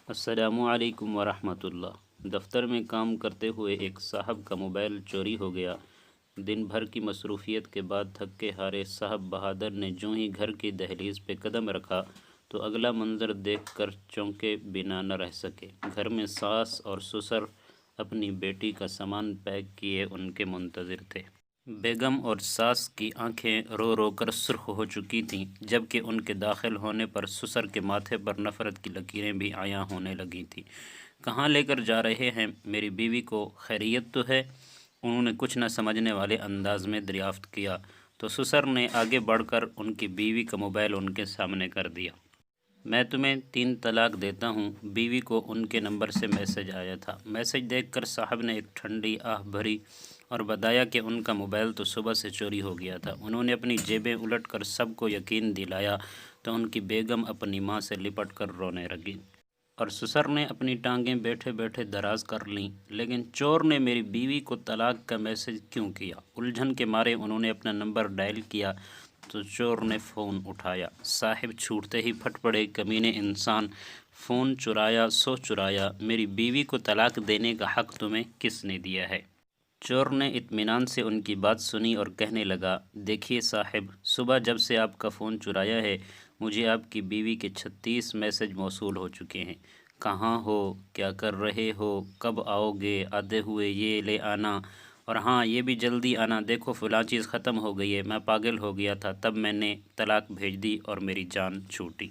السلام علیکم ورحمۃ اللہ۔ دفتر میں کام کرتے ہوئے ایک صاحب کا موبائل چوری ہو گیا۔ دن بھر کی مصروفیت کے بعد تھکے ہارے صاحب بہادر نے جو ہی گھر کی دہلیز پہ قدم رکھا تو اگلا منظر دیکھ کر چونکے بنا نہ رہ سکے۔ گھر میں ساس اور سسر اپنی بیٹی کا سامان پیک کیے ان کے منتظر تھے۔ بیگم اور ساس کی آنکھیں رو رو کر سرخ ہو چکی تھیں، جبکہ ان کے داخل ہونے پر سسر کے ماتھے پر نفرت کی لکیریں بھی عیاں ہونے لگی تھیں۔ کہاں لے کر جا رہے ہیں؟ میری بیوی کو خیریت تو ہے؟ انہوں نے کچھ نہ سمجھنے والے انداز میں دریافت کیا تو سسر نے آگے بڑھ کر ان کی بیوی کا موبائل ان کے سامنے کر دیا۔ میں تمہیں 3 طلاق دیتا ہوں، بیوی کو ان کے نمبر سے میسج آیا تھا۔ میسج دیکھ کر صاحب نے ایک ٹھنڈی آہ بھری اور بتایا کہ ان کا موبائل تو صبح سے چوری ہو گیا تھا۔ انہوں نے اپنی جیبیں الٹ کر سب کو یقین دلایا تو ان کی بیگم اپنی ماں سے لپٹ کر رونے لگی اور سسر نے اپنی ٹانگیں بیٹھے بیٹھے دراز کر لیں۔ لیکن چور نے میری بیوی کو طلاق کا میسج کیوں کیا؟ الجھن کے مارے انہوں نے اپنا نمبر ڈائل کیا تو چور نے فون اٹھایا۔ صاحب چھوٹتے ہی پھٹ پڑے، کمینے انسان، فون چرایا سو چرایا، میری بیوی کو طلاق دینے کا حق تمہیں کس نے دیا ہے؟ چور نے اطمینان سے ان کی بات سنی اور کہنے لگا، دیکھیے صاحب، صبح جب سے آپ کا فون چرایا ہے مجھے آپ کی بیوی کے 36 میسج موصول ہو چکے ہیں۔ کہاں ہو؟ کیا کر رہے ہو؟ کب آؤ گے؟ آتے ہوئے یہ لے آنا، اور ہاں یہ بھی جلدی آنا، دیکھو فلاں چیز ختم ہو گئی ہے، میں پاگل ہو گیا تھا تب میں نے طلاق بھیج دی اور میری جان چھوٹی۔